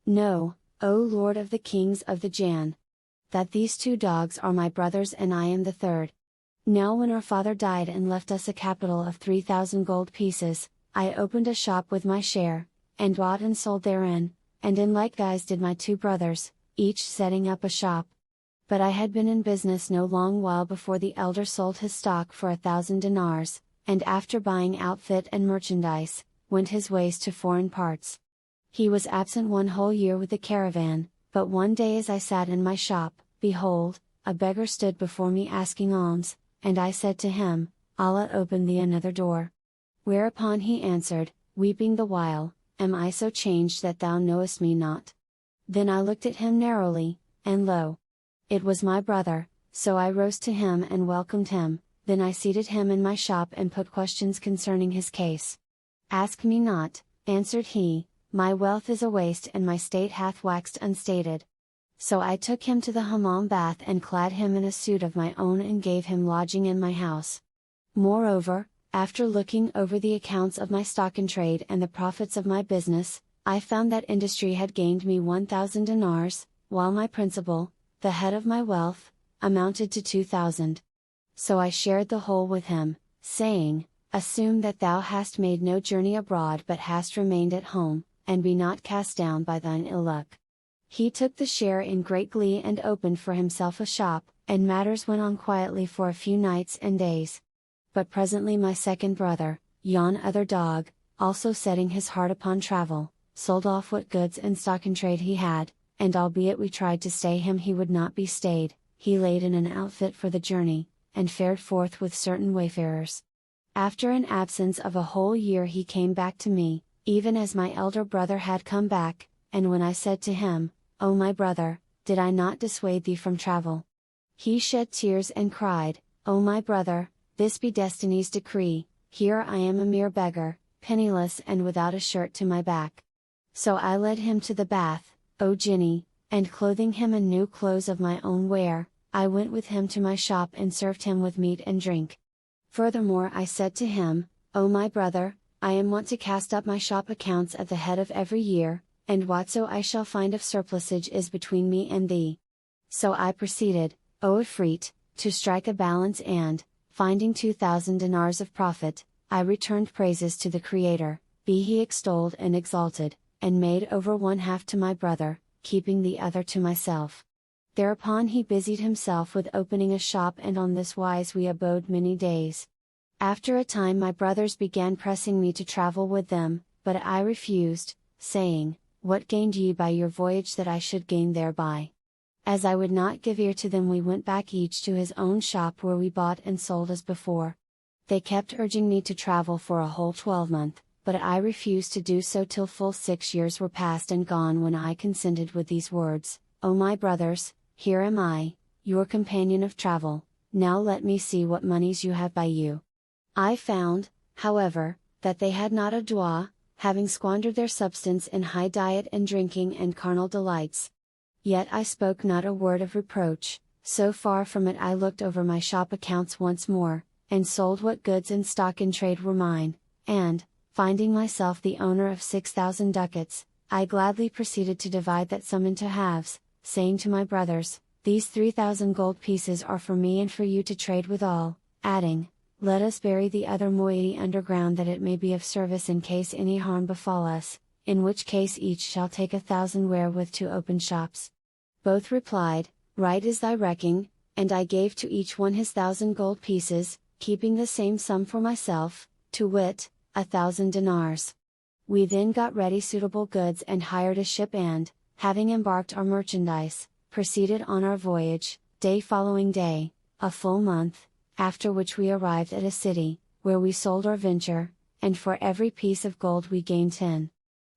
Know, O Lord of the kings of the Jan, that these 2 dogs are my brothers and I am the third. Now when our father died and left us a capital of 3,000 gold pieces, I opened a shop with my share, and bought and sold therein, and in like guise did my 2 brothers, each setting up a shop. But I had been in business no long while before the elder sold his stock for 1,000 dinars, and after buying outfit and merchandise, went his ways to foreign parts. He was absent 1 whole year with the caravan, but one day as I sat in my shop, behold, a beggar stood before me asking alms, and I said to him, Allah open thee another door. Whereupon he answered, weeping the while, Am I so changed that thou knowest me not? Then I looked at him narrowly, and lo! It was my brother, so I rose to him and welcomed him, then I seated him in my shop and put questions concerning his case. Ask me not, answered he, my wealth is a waste and my state hath waxed unstated. So I took him to the hammam bath and clad him in a suit of my own and gave him lodging in my house. Moreover, after looking over the accounts of my stock in trade and the profits of my business, I found that industry had gained me 1,000 dinars, while my principal, the head of my wealth, amounted to 2,000. So I shared the whole with him, saying, Assume that thou hast made no journey abroad but hast remained at home, and be not cast down by thine ill luck. He took the share in great glee and opened for himself a shop, and matters went on quietly for a few nights and days. But presently my second brother, yon other dog, also setting his heart upon travel, sold off what goods and stock in trade he had, and albeit we tried to stay him he would not be stayed, he laid in an outfit for the journey, and fared forth with certain wayfarers. After an absence of a whole year he came back to me, even as my elder brother had come back, and when I said to him, O my brother, did I not dissuade thee from travel? He shed tears and cried, O my brother, this be destiny's decree, here I am a mere beggar, penniless and without a shirt to my back. So I led him to the bath, O Jinni, and clothing him in new clothes of my own wear, I went with him to my shop and served him with meat and drink. Furthermore I said to him, O my brother, I am wont to cast up my shop accounts at the head of every year, and whatso I shall find of surplusage is between me and thee. So I proceeded, O Ifrit, to strike a balance and, finding 2,000 dinars of profit, I returned praises to the Creator, be He extolled and exalted, and made over 1/2 to my brother, keeping the other to myself. Thereupon he busied himself with opening a shop and on this wise we abode many days. After a time my brothers began pressing me to travel with them, but I refused, saying, What gained ye by your voyage that I should gain thereby? As I would not give ear to them we went back each to his own shop where we bought and sold as before. They kept urging me to travel for a whole 12-month, but I refused to do so till full 6 years were past and gone when I consented with these words, O my brothers, here am I, your companion of travel, now let me see what monies you have by you. I found, however, that they had not a dua, having squandered their substance in high diet and drinking and carnal delights. Yet I spoke not a word of reproach, so far from it I looked over my shop accounts once more, and sold what goods and stock in trade were mine, and, finding myself the owner of 6,000 ducats, I gladly proceeded to divide that sum into halves, saying to my brothers, These 3,000 gold pieces are for me and for you to trade withal, adding, Let us bury the other moiety underground that it may be of service in case any harm befall us, in which case each shall take 1,000 wherewith to open shops. Both replied, Right is thy recking, and I gave to each one his 1,000 gold pieces, keeping the same sum for myself, to wit, 1,000 dinars. We then got ready suitable goods and hired a ship and, having embarked our merchandise, proceeded on our voyage, day following day, a full month, after which we arrived at a city, where we sold our venture, and for every piece of gold we gained 10.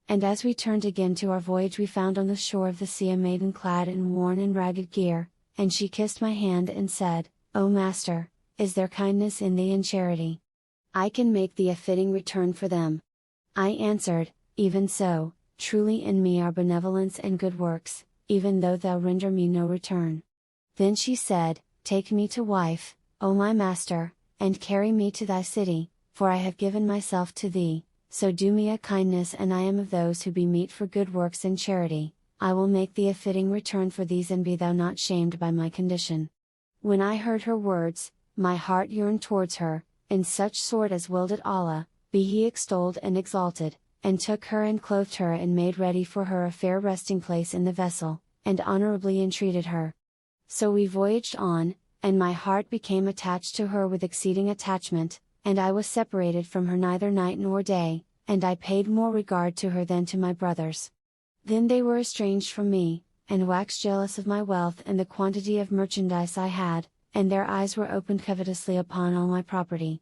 And as we turned again to our voyage we found on the shore of the sea a maiden clad in worn and ragged gear, and she kissed my hand and said, O Master, is there kindness in thee and charity? I can make thee a fitting return for them. I answered, Even so, truly in me are benevolence and good works, even though thou render me no return. Then she said, Take me to wife, O my master, and carry me to thy city, for I have given myself to thee, so do me a kindness, and I am of those who be meet for good works and charity. I will make thee a fitting return for these, and be thou not shamed by my condition. When I heard her words, my heart yearned towards her, in such sort as willed it Allah, be he extolled and exalted, and took her and clothed her and made ready for her a fair resting place in the vessel, and honorably entreated her. So we voyaged on, and my heart became attached to her with exceeding attachment, and I was separated from her neither night nor day, and I paid more regard to her than to my brothers. Then they were estranged from me, and waxed jealous of my wealth and the quantity of merchandise I had, and their eyes were opened covetously upon all my property.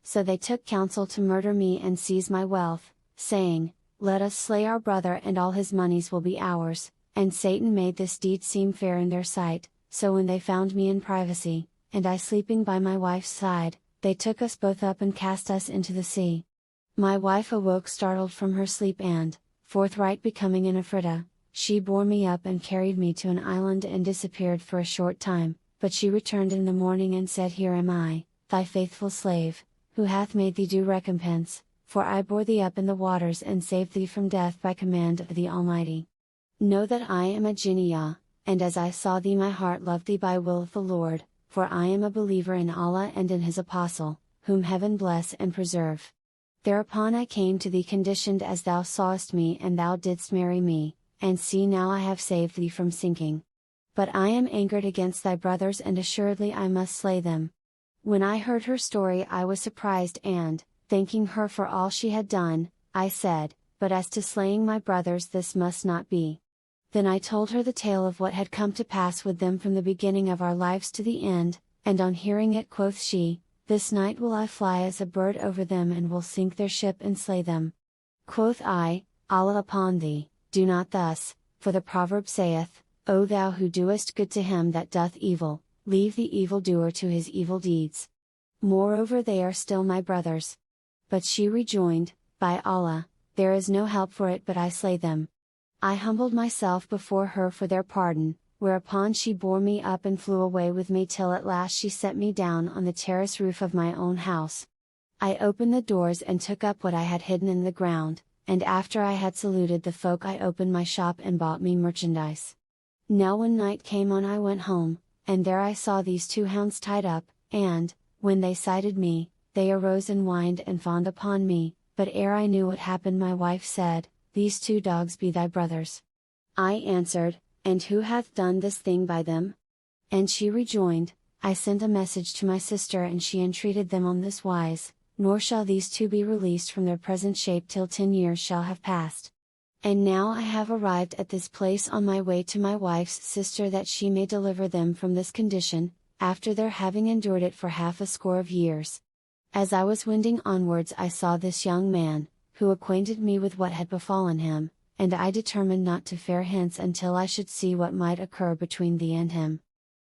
So they took counsel to murder me and seize my wealth, saying, Let us slay our brother and all his monies will be ours, and Satan made this deed seem fair in their sight, so when they found me in privacy, and I sleeping by my wife's side, they took us both up and cast us into the sea. My wife awoke startled from her sleep and, forthright becoming an Afrita, she bore me up and carried me to an island and disappeared for a short time, but she returned in the morning and said, Here am I, thy faithful slave, who hath made thee due recompense, for I bore thee up in the waters and saved thee from death by command of the Almighty. Know that I am a Jinniyah, and as I saw thee my heart loved thee by will of the Lord, for I am a believer in Allah and in His Apostle, whom heaven bless and preserve. Thereupon I came to thee conditioned as thou sawest me, and thou didst marry me, and see now I have saved thee from sinking. But I am angered against thy brothers, and assuredly I must slay them. When I heard her story I was surprised, and, thanking her for all she had done, I said, But as to slaying my brothers, this must not be. Then I told her the tale of what had come to pass with them from the beginning of our lives to the end, and on hearing it quoth she, This night will I fly as a bird over them and will sink their ship and slay them. Quoth I, Allah upon thee, do not thus, for the proverb saith, O thou who doest good to him that doth evil, leave the evildoer to his evil deeds. Moreover they are still my brothers. But she rejoined, By Allah, there is no help for it but I slay them. I humbled myself before her for their pardon, whereupon she bore me up and flew away with me till at last she set me down on the terrace roof of my own house. I opened the doors and took up what I had hidden in the ground, and after I had saluted the folk I opened my shop and bought me merchandise. Now when night came on I went home, and there I saw these two hounds tied up, and, when they sighted me, they arose and whined and fawned upon me, but ere I knew what happened my wife said, These two dogs be thy brothers. I answered, And who hath done this thing by them? And she rejoined, I sent a message to my sister and she entreated them on this wise, Nor shall these two be released from their present shape till 10 years shall have passed. And now I have arrived at this place on my way to my wife's sister that she may deliver them from this condition, after their having endured it for 60 years. As I was wending onwards I saw this young man, who acquainted me with what had befallen him, and I determined not to fare hence until I should see what might occur between thee and him.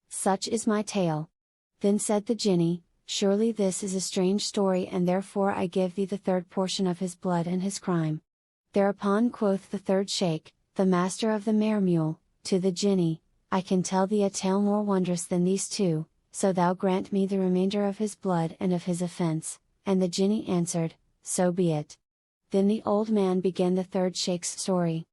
Such is my tale. Then said the Jinni, Surely this is a strange story, and therefore I give thee the third portion of his blood and his crime. Thereupon quoth the third Shaykh, the master of the mare mule, to the Jinni, I can tell thee a tale more wondrous than these two, so thou grant me the remainder of his blood and of his offense. And the Jinni answered, So be it. Then the old man began the third Shaykh's story.